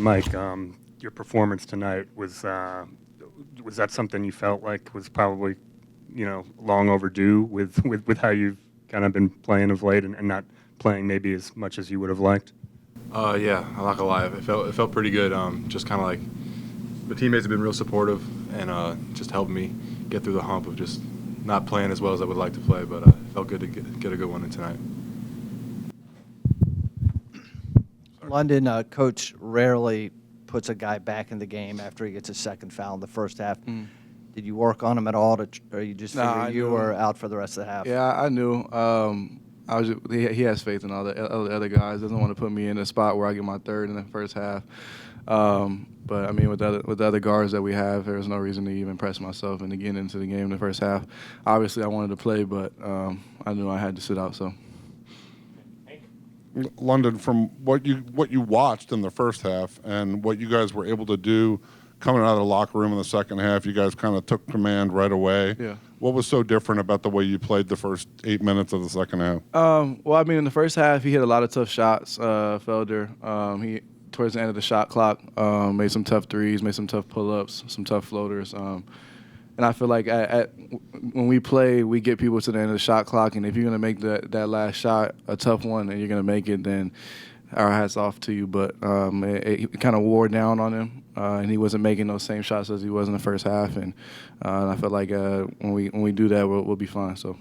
Mike, your performance tonight was that something you felt like was probably, long overdue with how you've kind of been playing of late and not playing maybe as much as you would have liked? Yeah, I'm not gonna lie. It felt pretty good. Just kind of like the teammates have been real supportive and just helped me get through the hump of just not playing as well as I would like to play. But it felt good to get a good one in tonight. London, coach rarely puts a guy back in the game after he gets a second foul in the first half. Did you work on him at all, or you just figured you were out for the rest of the half? Yeah, I knew. He has faith in all the other guys. Doesn't want to put me in a spot where I get my third in the first half. But I mean, with the other guards that we have, there was no reason to even press myself and to get into the game in the first half. Obviously, I wanted to play, but I knew I had to sit out. So. London, from what you watched in the first half and what you guys were able to do coming out of the locker room in the second half, you guys kind of took command right away. Yeah. What was so different about the way you played the first 8 minutes of the second half? Well, I mean, in the first half, he hit a lot of tough shots, Felder. He, towards the end of the shot clock, made some tough threes, made some tough pull-ups, some tough floaters. And I feel like when we play, we get people to the end of the shot clock, and if you're going to make that last shot a tough one and you're going to make it, then our hat's off to you. But it kind of wore down on him, and he wasn't making those same shots as he was in the first half. And I feel like when we do that, we'll be fine. So.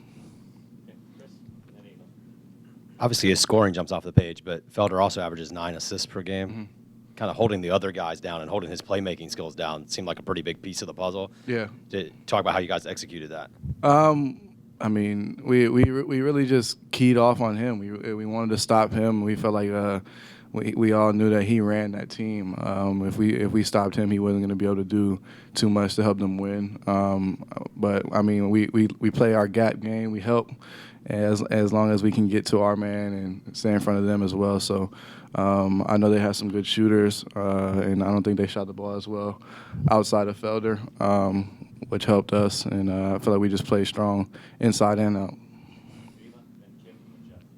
Obviously, his scoring jumps off the page, but Felder also averages 9 assists per game. Mm-hmm. Kind of holding the other guys down and holding his playmaking skills down seemed like a pretty big piece of the puzzle. Yeah. Talk about how you guys executed that. I mean, we really just keyed off on him. We wanted to stop him. We felt like we all knew that he ran that team. If we stopped him, he wasn't going to be able to do too much to help them win. But I mean, we play our gap game. We help as long as we can get to our man and stay in front of them as well. So. I know they have some good shooters, and I don't think they shot the ball as well outside of Felder, which helped us. And I feel like we just played strong inside and out.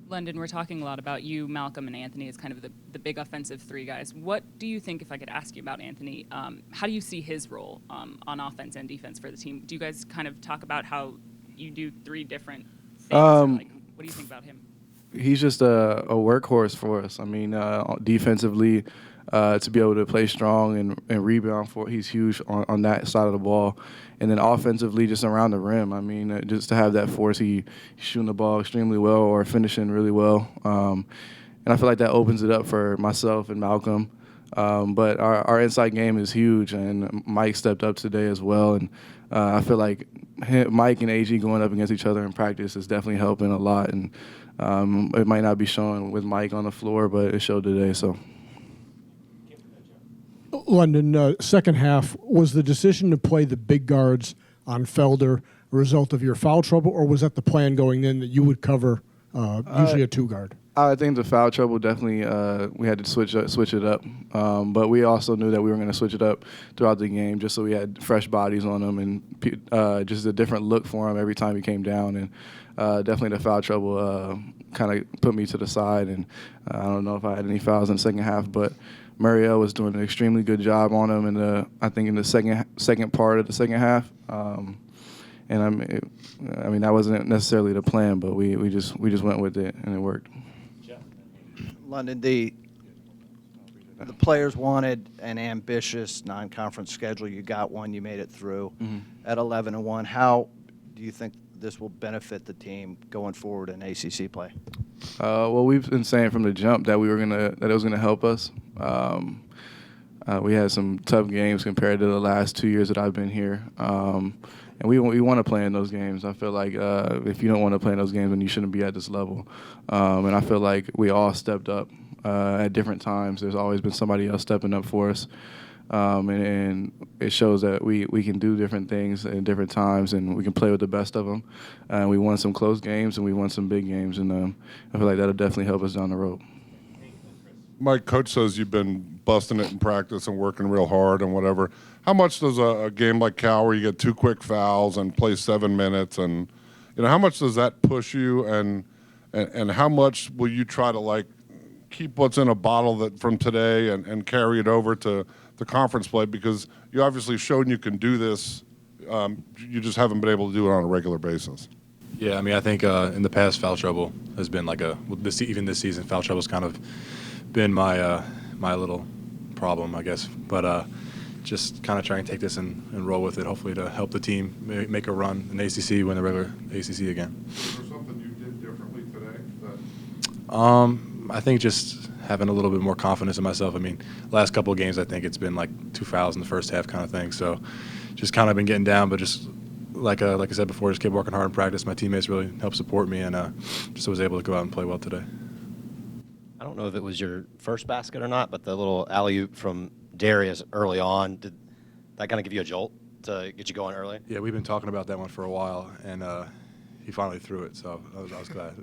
London, we're talking a lot about you, Malcolm, and Anthony as kind of the big offensive three guys. What do you think, if I could ask you about Anthony, how do you see his role on offense and defense for the team? Do you guys kind of talk about how you do 3 different things? What do you think about him? He's just a workhorse for us. I mean, defensively, to be able to play strong and rebound he's huge on that side of the ball. And then offensively, just around the rim. I mean, just to have that force, he's shooting the ball extremely well or finishing really well. And I feel like that opens it up for myself and Malcolm. But our inside game is huge, and Mike stepped up today as well. And I feel like Mike and AG going up against each other in practice is definitely helping a lot. And it might not be showing with Mike on the floor, but it showed today. So, London, second half, was the decision to play the big guards on Felder a result of your foul trouble, or was that the plan going in that you would cover usually a 2-guard? I think the foul trouble definitely we had to switch it up, but we also knew that we were going to switch it up throughout the game just so we had fresh bodies on them and just a different look for him every time he came down. And definitely the foul trouble kind of put me to the side, and I don't know if I had any fouls in the second half, but Muriel was doing an extremely good job on him I think in the second part of the second half. And I mean that wasn't necessarily the plan, but we just went with it and it worked. London, the players wanted an ambitious non-conference schedule. You got one. You made it through at 11-1. How do you think this will benefit the team going forward in ACC play? Well, we've been saying from the jump that it was gonna help us. We had some tough games compared to the last 2 years that I've been here. And we want to play in those games. I feel like if you don't want to play in those games, then you shouldn't be at this level. And I feel like we all stepped up at different times. There's always been somebody else stepping up for us. And it shows that we can do different things at different times, and we can play with the best of them. We won some close games, and we won some big games. And I feel like that'll definitely help us down the road. Mike, coach says you've been busting it in practice and working real hard and whatever. How much does a game like Cal, where you get 2 quick fouls and play 7 minutes, and how much does that push you, and how much will you try to keep what's in a bottle that from today and carry it over to the conference play? Because you obviously showed you can do this. You just haven't been able to do it on a regular basis. Yeah, I mean, I think in the past, foul trouble has been like even this season, foul trouble's kind of been my my little problem, I guess. But just kind of try and take this and roll with it, hopefully to help the team make a run in the ACC, win the regular ACC again. Is there something you did differently today? I think just having a little bit more confidence in myself. I mean, last couple of games, I think it's been like 2 fouls in the first half kind of thing. So just kind of been getting down, but just like I said before, just kept working hard in practice. My teammates really helped support me, and just was able to go out and play well today. I don't know if it was your first basket or not, but the little alley-oop from Darius early on, did that kind of give you a jolt to get you going early? Yeah, we've been talking about that one for a while, and he finally threw it, so I was glad.